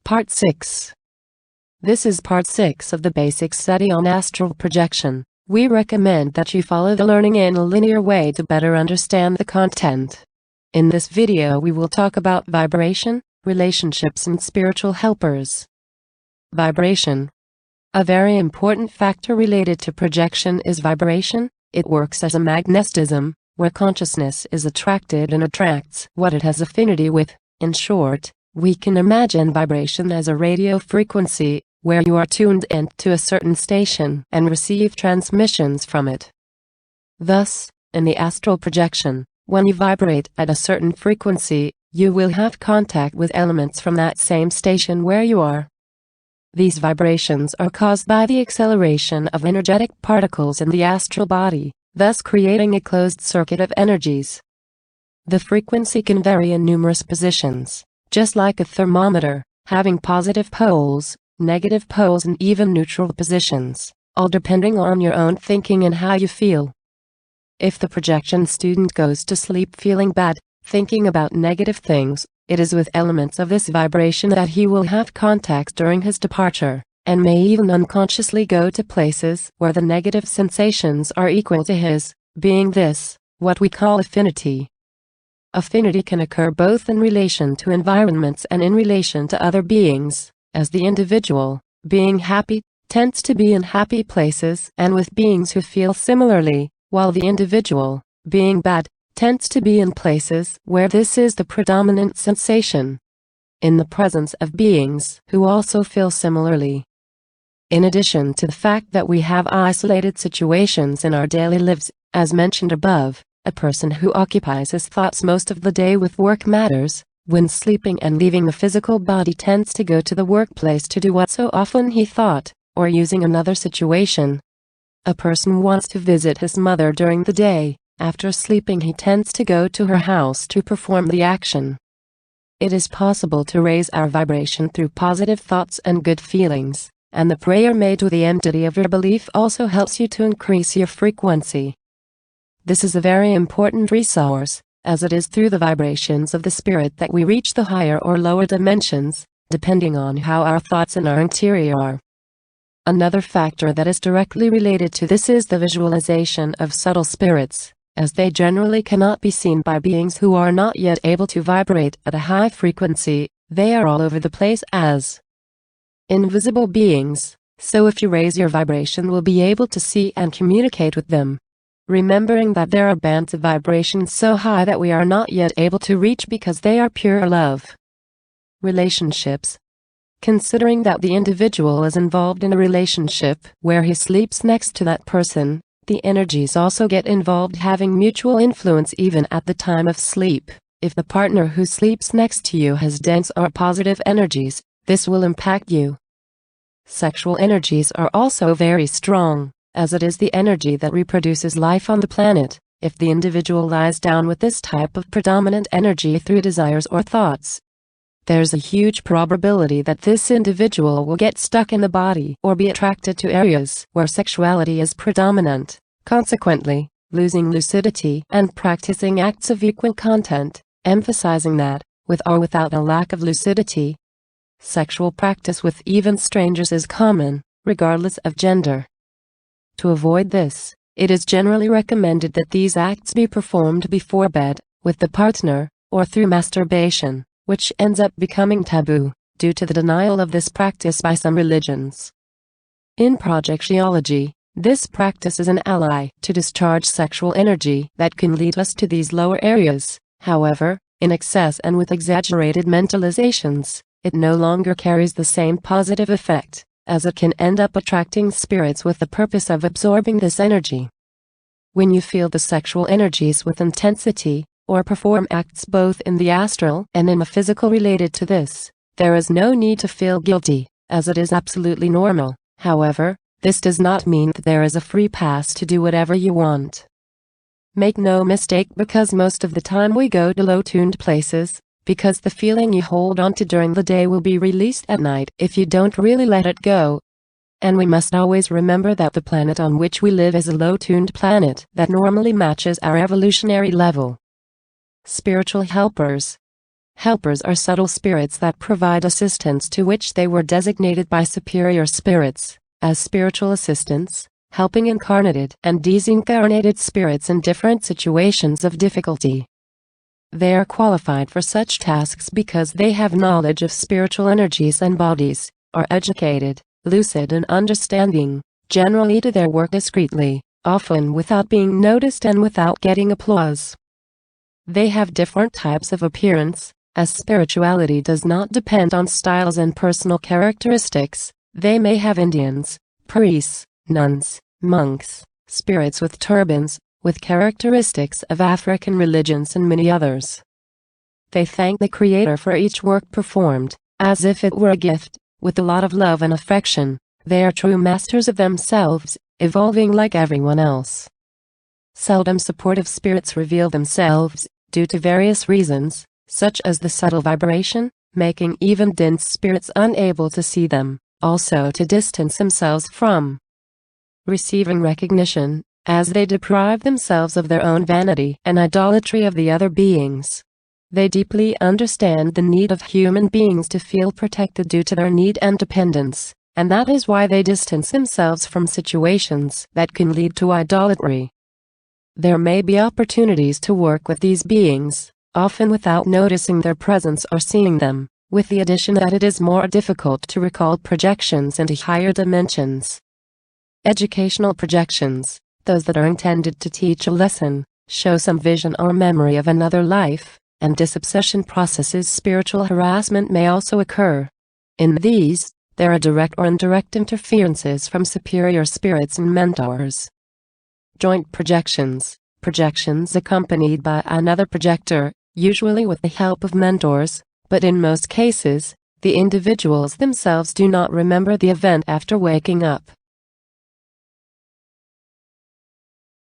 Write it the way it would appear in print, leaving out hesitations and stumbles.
Part 6. This is part 6 of the basic study on astral projection. We recommend that you follow the learning in a linear way to better understand the content. In this video we will talk about vibration, relationships and spiritual helpers. Vibration. A very important factor related to projection is vibration. It works as a magnetism, where consciousness is attracted and attracts what it has affinity with. In short, we can imagine vibration as a radio frequency, where you are tuned in to a certain station and receive transmissions from it. Thus, in the astral projection, when you vibrate at a certain frequency, you will have contact with elements from that same station where you are. These vibrations are caused by the acceleration of energetic particles in the astral body, thus creating a closed circuit of energies. The frequency can vary in numerous positions, just like a thermometer, having positive poles, negative poles and even neutral positions, all depending on your own thinking and how you feel. If the projection student goes to sleep feeling bad, thinking about negative things, it is with elements of this vibration that he will have contact during his departure, and may even unconsciously go to places where the negative sensations are equal to his, being this, what we call affinity. Affinity can occur both in relation to environments and in relation to other beings, as the individual, being happy, tends to be in happy places and with beings who feel similarly, while the individual, being bad, tends to be in places where this is the predominant sensation, in the presence of beings who also feel similarly. In addition to the fact that we have isolated situations in our daily lives, as mentioned above, a person who occupies his thoughts most of the day with work matters, when sleeping and leaving the physical body tends to go to the workplace to do what so often he thought, or using another situation. A person wants to visit his mother during the day, after sleeping he tends to go to her house to perform the action. It is possible to raise our vibration through positive thoughts and good feelings, and the prayer made to the entity of your belief also helps you to increase your frequency. This is a very important resource, as it is through the vibrations of the spirit that we reach the higher or lower dimensions, depending on how our thoughts in our interior are. Another factor that is directly related to this is the visualization of subtle spirits, as they generally cannot be seen by beings who are not yet able to vibrate at a high frequency. They are all over the place as invisible beings, so if you raise your vibration, will be able to see and communicate with them. Remembering that there are bands of vibrations so high that we are not yet able to reach because they are pure love. Relationships. Considering that the individual is involved in a relationship where he sleeps next to that person, the energies also get involved, having mutual influence even at the time of sleep. If the partner who sleeps next to you has dense or positive energies, this will impact you. Sexual energies are also very strong, as it is the energy that reproduces life on the planet. If the individual lies down with this type of predominant energy through desires or thoughts, there's a huge probability that this individual will get stuck in the body or be attracted to areas where sexuality is predominant, consequently, losing lucidity and practicing acts of equal content, emphasizing that, with or without a lack of lucidity, sexual practice with even strangers is common, regardless of gender. To avoid this, it is generally recommended that these acts be performed before bed, with the partner, or through masturbation, which ends up becoming taboo, due to the denial of this practice by some religions. In projectiology, this practice is an ally to discharge sexual energy that can lead us to these lower areas. However, in excess and with exaggerated mentalizations, it no longer carries the same positive effect, as it can end up attracting spirits with the purpose of absorbing this energy. When you feel the sexual energies with intensity, or perform acts both in the astral and in the physical related to this, there is no need to feel guilty, as it is absolutely normal. However, this does not mean that there is a free pass to do whatever you want. Make no mistake, because most of the time we go to low-tuned places, because the feeling you hold on to during the day will be released at night if you don't really let it go. And we must always remember that the planet on which we live is a low-tuned planet that normally matches our evolutionary level. Spiritual helpers. Helpers are subtle spirits that provide assistance to which they were designated by superior spirits as spiritual assistants, helping incarnated and disincarnated spirits in different situations of difficulty. They are qualified for such tasks because they have knowledge of spiritual energies and bodies, are educated, lucid and understanding, generally do their work discreetly, often without being noticed and without getting applause. They have different types of appearance, as spirituality does not depend on styles and personal characteristics. They may have Indians, priests, nuns, monks, spirits with turbans, with characteristics of African religions and many others. They thank the Creator for each work performed, as if it were a gift, with a lot of love and affection. They are true masters of themselves, evolving like everyone else. Seldom supportive spirits reveal themselves, due to various reasons, such as the subtle vibration, making even dense spirits unable to see them, also to distance themselves from receiving recognition, as they deprive themselves of their own vanity and idolatry of the other beings. They deeply understand the need of human beings to feel protected due to their need and dependence, and that is why they distance themselves from situations that can lead to idolatry. There may be opportunities to work with these beings, often without noticing their presence or seeing them, with the addition that it is more difficult to recall projections into higher dimensions. Educational projections, those that are intended to teach a lesson, show some vision or memory of another life, and disobsession processes. Spiritual harassment may also occur. In these, there are direct or indirect interferences from superior spirits and mentors. Joint projections, projections accompanied by another projector, usually with the help of mentors, but in most cases, the individuals themselves do not remember the event after waking up.